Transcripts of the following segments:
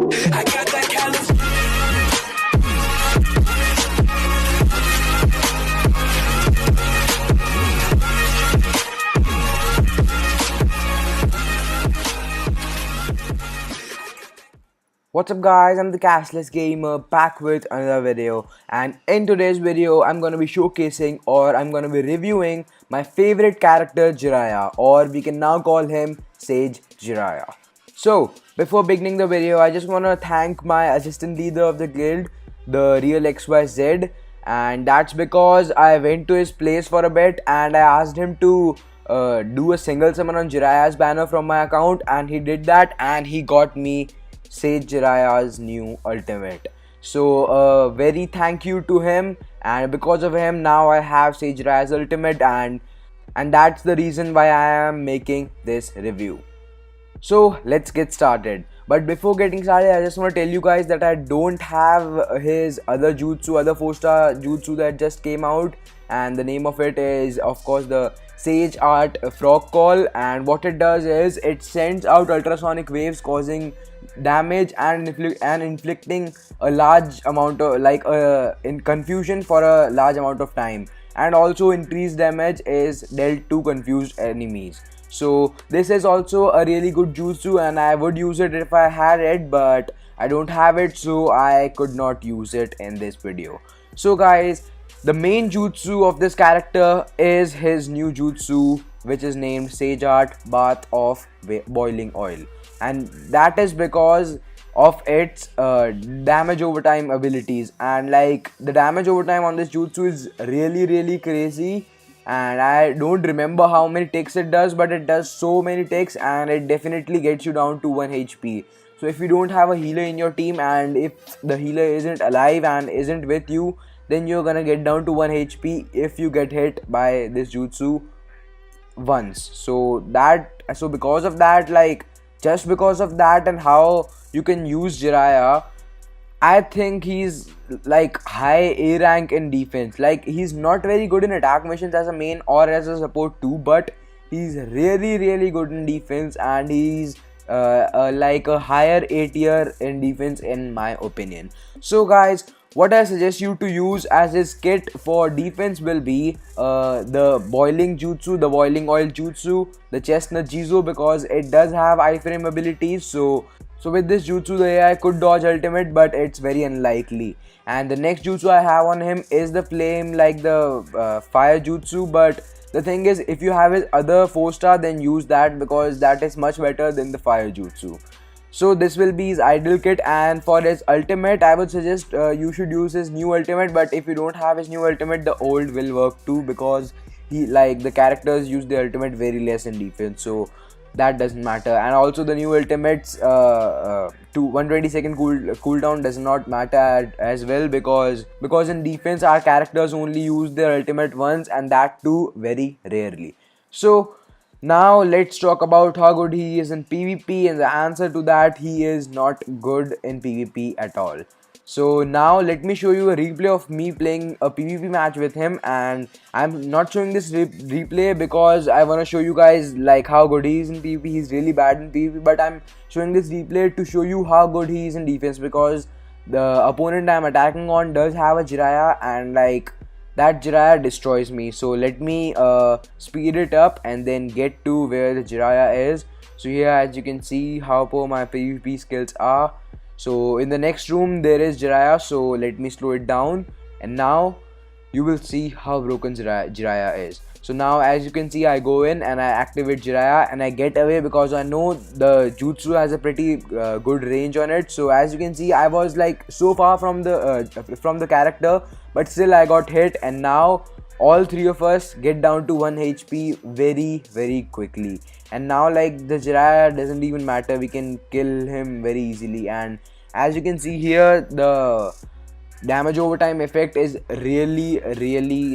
I got that California. What's up guys, I'm the Cashless Gamer back with another video, and in today's video I'm gonna be showcasing or I'm gonna be reviewing my favorite character Jiraiya, or we can now call him Sage Jiraiya. So before beginning the video, I just wanna thank my assistant leader of the guild, the Real XYZ, and that's because I went to his place for a bit and I asked him to do a single summon on Jiraiya's banner from my account, and he did that and he got me Sage Jiraiya's new ultimate. So very thank you to him, and because of him now I have Sage Jiraiya's ultimate, and that's the reason why I am making this review. So let's get started. But before getting started, I just want to tell you guys that I don't have his other jutsu, other 4-star jutsu that just came out, and the name of it is of course the Sage Art Frog Call, and what it does is it sends out ultrasonic waves causing damage and inflicting a large amount of in confusion for a large amount of time, and also increased damage is dealt to confused enemies. So this is also a really good jutsu and I would use it if I had it, but I don't have it, so I could not use it in this video. So guys, the main jutsu of this character is his new jutsu, which is named Sage Art Bath of Boiling Oil, and that is because of its damage over time abilities. And like, the damage over time on this jutsu is really crazy, and I don't remember how many ticks it does, but it does so many ticks and it definitely gets you down to 1 HP. So if you don't have a healer in your team, and if the healer isn't alive and isn't with you, then you're gonna get down to 1 HP if you get hit by this jutsu once. So because of that, like, just because of that and how you can use Jiraiya, I think he's like high A rank in defense. Like, he's not very good in attack missions as a main or as a support too, but he's really good in defense, and he's like a higher A tier in defense in my opinion. So guys, what I suggest you to use as his kit for defense will be the boiling jutsu, the boiling oil jutsu, the chestnut jizo, because it does have iframe abilities. So with this jutsu, the AI could dodge ultimate, but it's very unlikely. And the next jutsu I have on him is the flame, like the fire jutsu. But the thing is, if you have his other 4-star, then use that, because that is much better than the fire jutsu. So this will be his ideal kit, and for his ultimate I would suggest you should use his new ultimate. But if you don't have his new ultimate, the old will work too, because the characters use the ultimate very less in defense, so that doesn't matter. And also the new ultimates to 120-second cooldown does not matter as well, because in defense our characters only use their ultimate once, and that too very rarely. So now let's talk about how good he is in PvP, and the answer to that, he is not good in PvP at all. So now let me show you a replay of me playing a PvP match with him, and I'm not showing this replay because I want to show you guys like how good he is in PvP. He's really bad in PvP, but I'm showing this replay to show you how good he is in defense, because the opponent I'm attacking on does have a Jiraiya, and like, that Jiraiya destroys me. So let me speed it up and then get to where the Jiraiya is. So here, as you can see how poor my PvP skills are. So in the next room there is Jiraiya, so let me slow it down, and now you will see how broken Jiraiya is. So now, as you can see, I go in and I activate Jiraiya and I get away, because I know the jutsu has a pretty good range on it. So as you can see, I was like so far from the character, but still I got hit, and now all three of us get down to 1 HP very quickly. And now, like, the Jiraiya doesn't even matter, we can kill him very easily. And as you can see here, the damage over time effect is really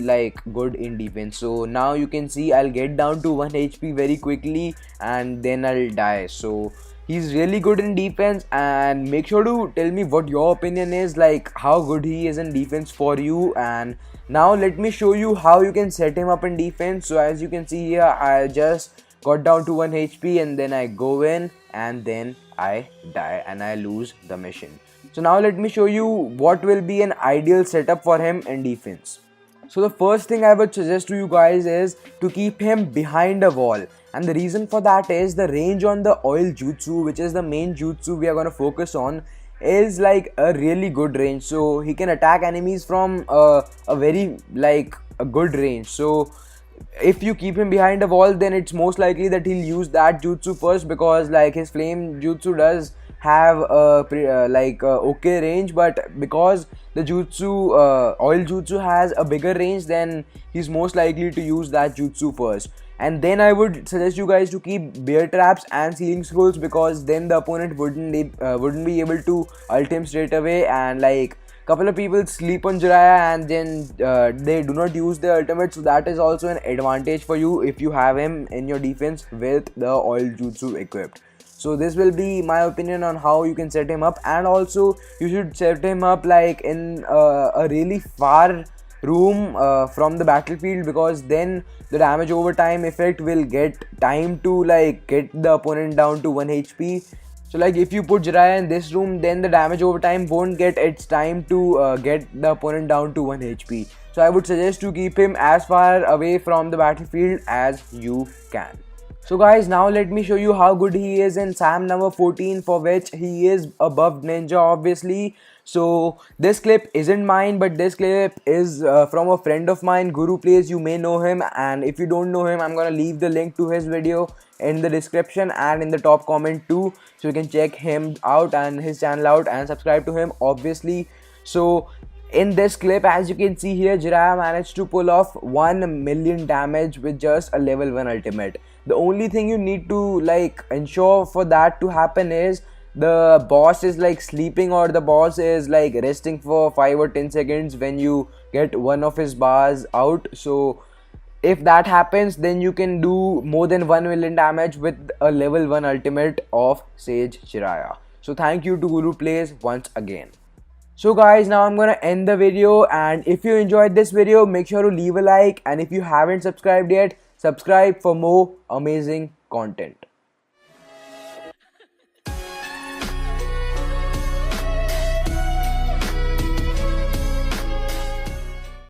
like good in defense. So now you can see I'll get down to 1 HP very quickly and then I'll die. So he's really good in defense, and make sure to tell me what your opinion is, like how good he is in defense for you. And now let me show you how you can set him up in defense. So as you can see here, I just got down to 1 HP and then I go in and then I die and I lose the mission. So now let me show you what will be an ideal setup for him in defense. So the first thing I would suggest to you guys is to keep him behind a wall, and the reason for that is the range on the oil jutsu, which is the main jutsu we are going to focus on, is like a really good range. So he can attack enemies from a very like a good range. So if you keep him behind a wall, then it's most likely that he'll use that jutsu first, because like his flame jutsu does have a okay range, but because the jutsu oil jutsu has a bigger range, then he's most likely to use that jutsu first. And then I would suggest you guys to keep bear traps and ceiling scrolls, because then the opponent wouldn't be able to ult him straight away. And like couple of people sleep on Jiraiya and then they do not use the ultimate, so that is also an advantage for you if you have him in your defense with the oil jutsu equipped. So this will be my opinion on how you can set him up, and also you should set him up like in a really far room from the battlefield, because then the damage over time effect will get time to like get the opponent down to 1 HP. So like if you put Jiraiya in this room, then the damage over time won't get its time to get the opponent down to 1 HP. So I would suggest to keep him as far away from the battlefield as you can. So guys, now let me show you how good he is in SAM number 14, for which he is above Ninja obviously. So this clip isn't mine, but this clip is from a friend of mine, Guru Plays. You may know him, and if you don't know him, I'm gonna leave the link to his video in the description and in the top comment too, so you can check him out and his channel out and subscribe to him obviously. So in this clip, as you can see here, Jiraiya managed to pull off 1 million damage with just a level 1 ultimate. The only thing you need to like ensure for that to happen is the boss is like sleeping, or the boss is like resting for 5 or 10 seconds when you get one of his bars out. So if that happens, then you can do more than 1 million damage with a level 1 ultimate of Sage Jiraiya. So thank you to Guru Plays once again. So guys, now I'm gonna end the video, and if you enjoyed this video, make sure to leave a like, and if you haven't subscribed yet, subscribe for more amazing content.